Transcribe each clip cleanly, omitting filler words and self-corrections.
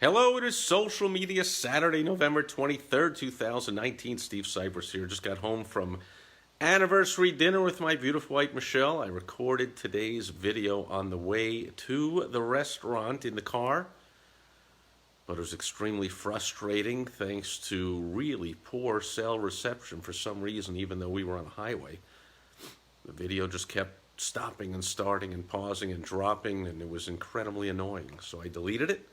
Hello, it is Social Media Saturday, November 23rd, 2019. Steve Sipress here. Just got home from anniversary dinner with my beautiful wife, Michelle. I recorded today's video on the way to the restaurant in the car, but it was extremely frustrating thanks to really poor cell reception for some reason, even though we were on a highway. The video just kept stopping and starting and pausing and dropping, and it was incredibly annoying. So I deleted it.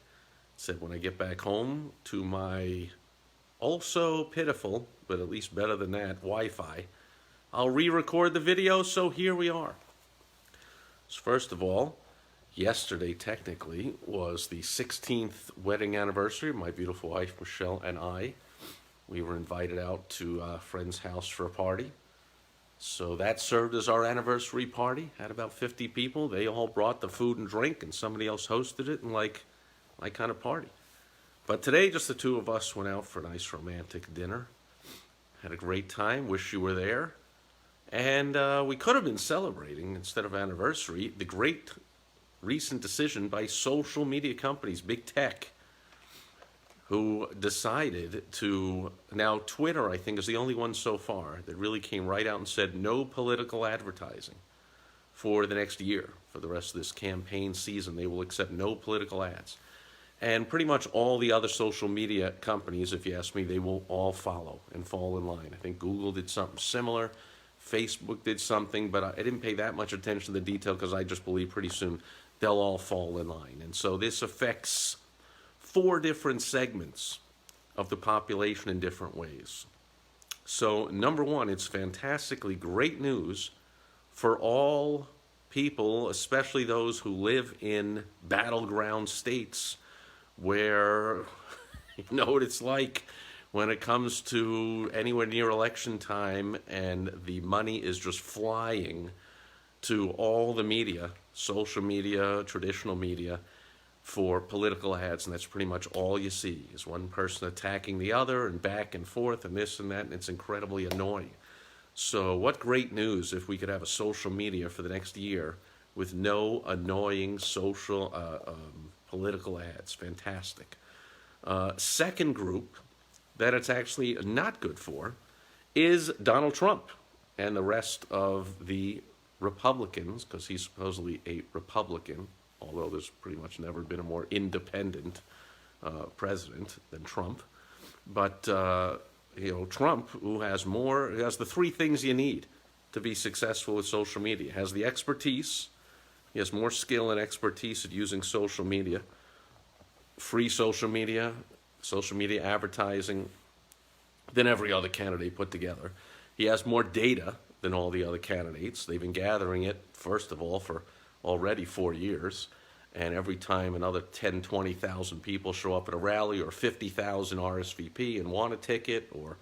Said when I get back home to my also pitiful, but at least better than that, Wi-Fi, I'll re-record the video, so here we are. So first of all, yesterday technically was the 16th wedding anniversary of my beautiful wife, Michelle, and I. We were invited out to a friend's house for a party. So that served as our anniversary party. Had about 50 people. They all brought the food and drink, and somebody else hosted it, and my kind of party. But today, just the two of us went out for a nice romantic dinner. Had a great time. Wish you were there. And we could have been celebrating, instead of anniversary, the great recent decision by social media companies, big tech, who decided to, now Twitter, I think, is the only one so far that really came right out and said no political advertising for the next year. For the rest of this campaign season, they will accept no political ads. And pretty much all the other social media companies, if you ask me, they will all follow and fall in line. I think Google did something similar. Facebook did something, but I didn't pay that much attention to the detail because I just believe pretty soon they'll all fall in line. And so this affects 4 different segments of the population in different ways. So number one, it's fantastically great news for all people, especially those who live in battleground states where you know what it's like when it comes to anywhere near election time and the money is just flying to all the media, social media, traditional media, for political ads, and that's pretty much all you see is one person attacking the other and back and forth and this and that, and it's incredibly annoying. So what great news if we could have a social media for the next year with no annoying social political ads. Fantastic. Second group that it's actually not good for is Donald Trump and the rest of the Republicans, because he's supposedly a Republican, although there's pretty much never been a more independent president than Trump. But Trump, who has the 3 things you need to be successful with social media. Has the expertise. He has more skill and expertise at using social media, free social media advertising than every other candidate put together. He has more data than all the other candidates. They've been gathering it, first of all, for already 4 years. And every time another 10, 20,000 people show up at a rally or 50,000 RSVP and want a ticket or,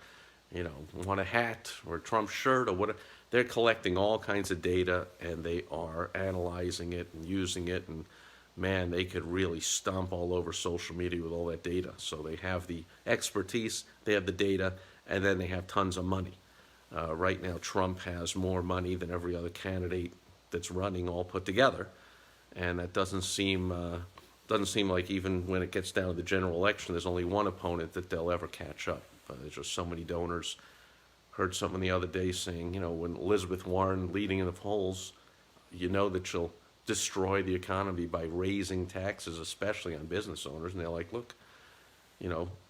want a hat or a Trump shirt or whatever, they're collecting all kinds of data and they are analyzing it and using it. And man, they could really stomp all over social media with all that data. So they have the expertise, they have the data, and then they have tons of money. Right now, Trump has more money than every other candidate that's running all put together. And that doesn't seem like even when it gets down to the general election, there's only one opponent that they'll ever catch up. There's just so many donors. Heard something the other day saying, when Elizabeth Warren leading in the polls, that she'll destroy the economy by raising taxes, especially on business owners. And they're like, look,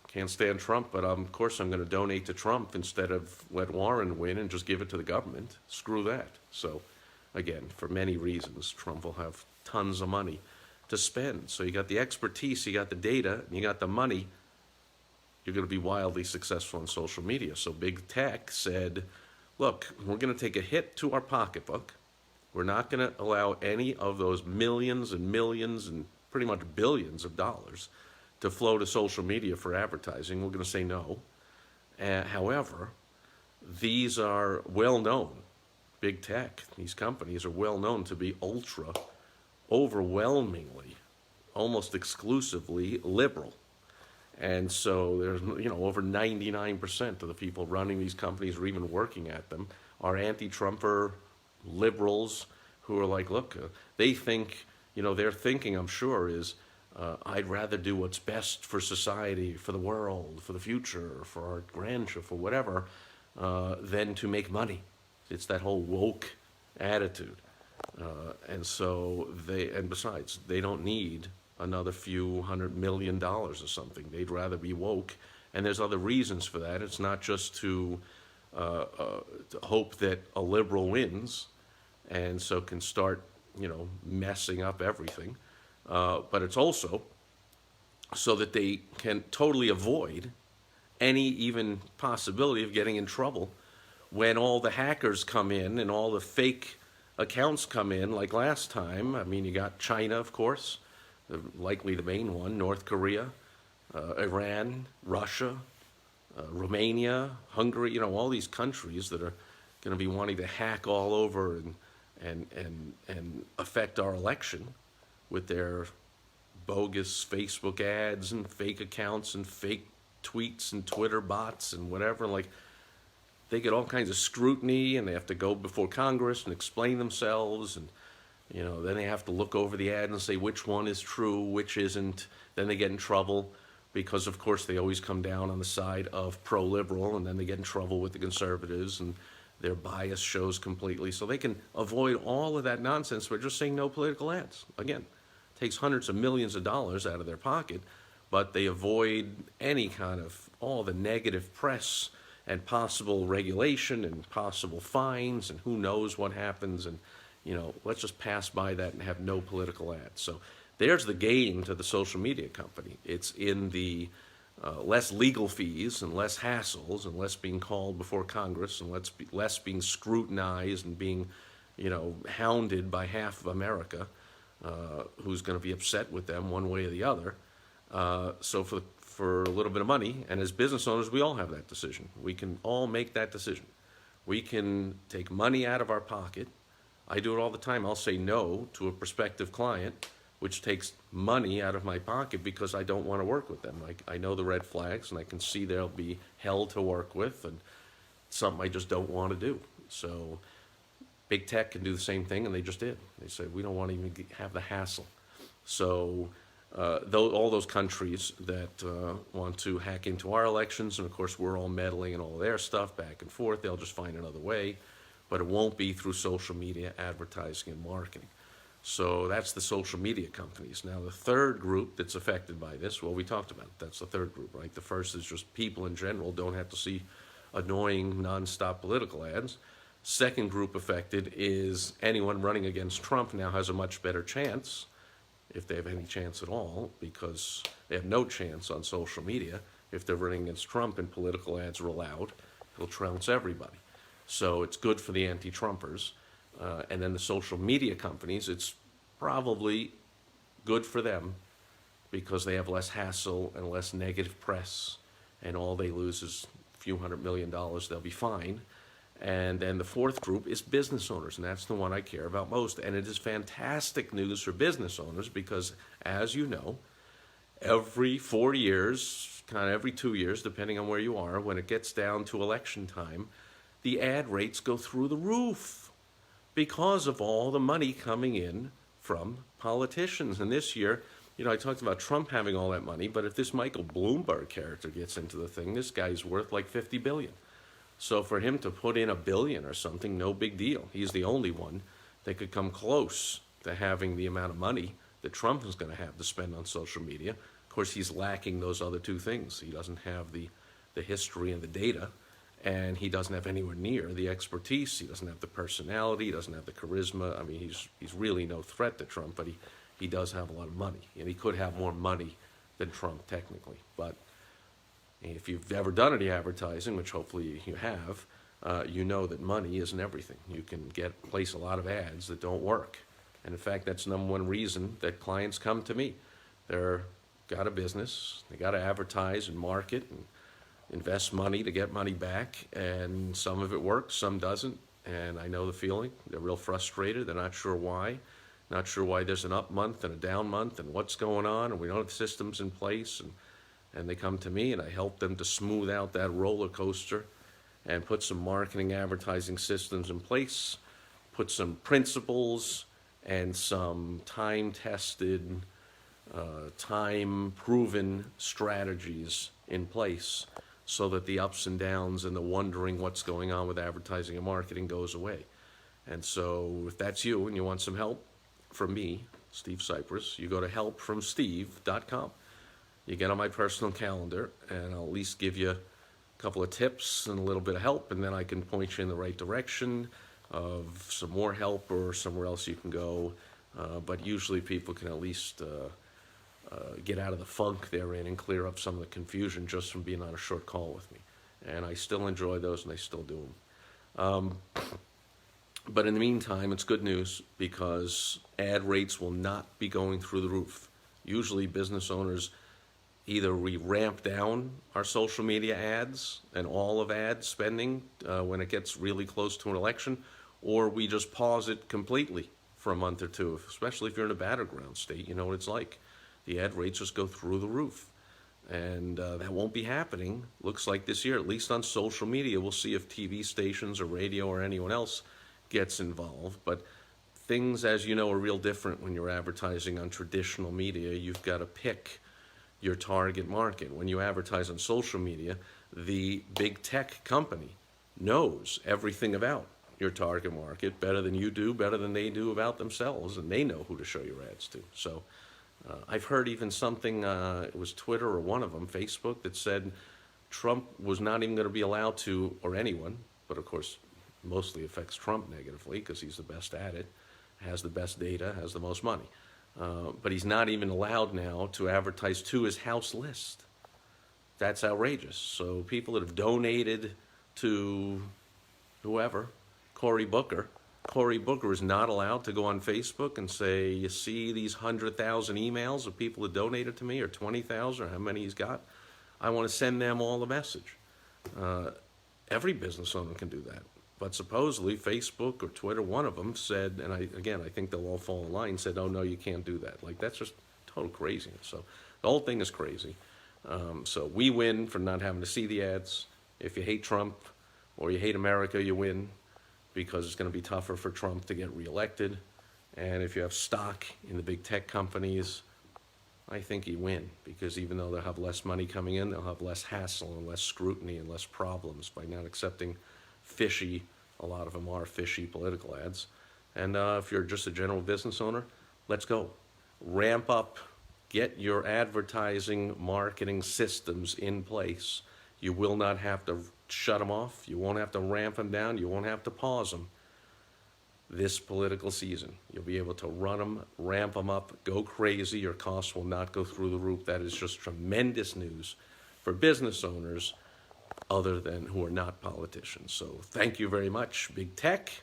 can't stand Trump, but of course I'm going to donate to Trump instead of let Warren win and just give it to the government. Screw that. So again, for many reasons, Trump will have tons of money to spend. So you got the expertise, you got the data, and you got the money. You're going to be wildly successful on social media. So big tech said, look, we're going to take a hit to our pocketbook. We're not going to allow any of those millions and millions and pretty much billions of dollars to flow to social media for advertising. We're going to say no. However, these are well-known. Big tech, these companies are well-known to be overwhelmingly, almost exclusively liberal. And so there's, over 99% of the people running these companies or even working at them are anti-Trumper liberals who are like, look, they think, their thinking, I'm sure, is I'd rather do what's best for society, for the world, for the future, for our grandchildren, for whatever, than to make money. It's that whole woke attitude. And besides, they don't need another few $100 million or something. They'd rather be woke. And there's other reasons for that. It's not just to hope that a liberal wins and so can start, messing up everything. But it's also so that they can totally avoid any even possibility of getting in trouble when all the hackers come in and all the fake accounts come in, like last time. I mean, you got China, of course, likely the main one, North Korea, Iran, Russia, Romania, Hungary, all these countries that are going to be wanting to hack all over and affect our election with their bogus Facebook ads and fake accounts and fake tweets and Twitter bots and whatever. Like, they get all kinds of scrutiny, and they have to go before Congress and explain themselves, and then they have to look over the ad and say which one is true, which isn't. Then they get in trouble because, of course, they always come down on the side of pro-liberal, and then they get in trouble with the conservatives, and their bias shows completely. So they can avoid all of that nonsense by just saying no political ads. Again, it takes hundreds of millions of dollars out of their pocket, but they avoid any kind of all the negative press and possible regulation and possible fines and who knows what happens. And, let's just pass by that and have no political ads. So there's the gain to the social media company. It's in the less legal fees and less hassles and less being called before Congress and less being scrutinized and being, hounded by half of America who's going to be upset with them one way or the other. So for a little bit of money, and as business owners, we all have that decision. We can all make that decision. We can take money out of our pocket. I do it all the time. I'll say no to a prospective client, which takes money out of my pocket because I don't want to work with them. I know the red flags, and I can see they'll be hell to work with, and something I just don't want to do. So big tech can do the same thing, and they just did. They said, we don't want to even have the hassle. So all those countries that want to hack into our elections, and of course we're all meddling in all their stuff back and forth, they'll just find another way, but it won't be through social media advertising and marketing. So that's the social media companies. Now the third group that's affected by this, well, we talked about it. That's the third group, right? The first is just people in general don't have to see annoying nonstop political ads. Second group affected is anyone running against Trump now has a much better chance, if they have any chance at all, because they have no chance on social media. If they're running against Trump and political ads are allowed, it'll trounce everybody. So it's good for the anti-Trumpers. And then the social media companies, it's probably good for them because they have less hassle and less negative press, and all they lose is a few $100 million. They'll be fine. And then the fourth group is business owners, and that's the one I care about most. And it is fantastic news for business owners because, as you know, every 4 years, kind of every 2 years, depending on where you are, when it gets down to election time, the ad rates go through the roof because of all the money coming in from politicians. And this year, I talked about Trump having all that money, but if this Michael Bloomberg character gets into the thing, this guy's worth like $50 billion. So for him to put in $1 billion or something, no big deal. He's the only one that could come close to having the amount of money that Trump is going to have to spend on social media. Of course, he's lacking those other two things. He doesn't have the history and the data, and he doesn't have anywhere near the expertise. He doesn't have the personality. He doesn't have the charisma. I mean, he's really no threat to Trump, but he does have a lot of money, and he could have more money than Trump technically. But if you've ever done any advertising, which hopefully you have, you know that money isn't everything. You can place a lot of ads that don't work. And in fact, that's the number one reason that clients come to me. They're got a business, they got to advertise and market and invest money to get money back, and some of it works, some doesn't, and I know the feeling. They're real frustrated. They're not sure why. Not sure why there's an up month and a down month and what's going on, and we don't have systems in place, and they come to me, and I help them to smooth out that roller coaster and put some marketing advertising systems in place, put some principles and some time-tested time-proven strategies in place so that the ups and downs and the wondering what's going on with advertising and marketing goes away. And so if that's you and you want some help from me, Steve Sipress, you go to helpfromsteve.com. You get on my personal calendar, and I'll at least give you a couple of tips and a little bit of help, and then I can point you in the right direction of some more help or somewhere else you can go. But usually people can at least get out of the funk they're in and clear up some of the confusion just from being on a short call with me. And I still enjoy those, and I still do them. But in the meantime, it's good news because ad rates will not be going through the roof. Usually business owners, either we ramp down our social media ads and all of ad spending when it gets really close to an election, or we just pause it completely for a month or two, especially if you're in a battleground state. You know what it's like. The ad rates just go through the roof. And that won't be happening, looks like this year, at least on social media. We'll see if TV stations or radio or anyone else gets involved. But things, as you know, are real different when you're advertising on traditional media. You've got to pick your target market. When you advertise on social media, the big tech company knows everything about your target market better than you do, better than they do about themselves, and they know who to show your ads to. So I've heard even something, it was Twitter or one of them, Facebook, that said Trump was not even going to be allowed to, or anyone, but of course mostly affects Trump negatively because he's the best at it, has the best data, has the most money. But he's not even allowed now to advertise to his house list. That's outrageous. So people that have donated to whoever, Cory Booker is not allowed to go on Facebook and say, you see these 100,000 emails of people that donated to me, or 20,000, or how many he's got? I want to send them all a message. Every business owner can do that. But supposedly Facebook or Twitter, one of them said, and I think they'll all fall in line, said, oh no, you can't do that. Like, that's just total craziness. So the whole thing is crazy. So we win for not having to see the ads. If you hate Trump or you hate America, you win because it's going to be tougher for Trump to get reelected. And if you have stock in the big tech companies, I think you win, because even though they'll have less money coming in, they'll have less hassle and less scrutiny and less problems by not accepting fishy, a lot of them are fishy political ads. And if you're just a general business owner, let's go. Ramp up, get your advertising marketing systems in place. You will not have to shut them off. You won't have to ramp them down. You won't have to pause them this political season. You'll be able to run them, ramp them up, go crazy. Your costs will not go through the roof. That is just tremendous news for business owners other than who are not politicians. So thank you very much, Big Tech.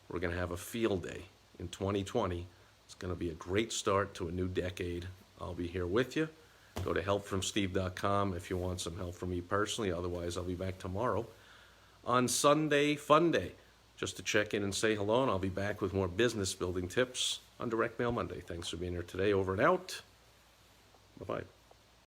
We're going to have a field day in 2020. It's going to be a great start to a new decade. I'll be here with you. Go to helpfromsteve.com if you want some help from me personally. Otherwise, I'll be back tomorrow on Sunday Fun Day, just to check in and say hello, and I'll be back with more business building tips on Direct Mail Monday. Thanks for being here today. Over and out. Bye-bye.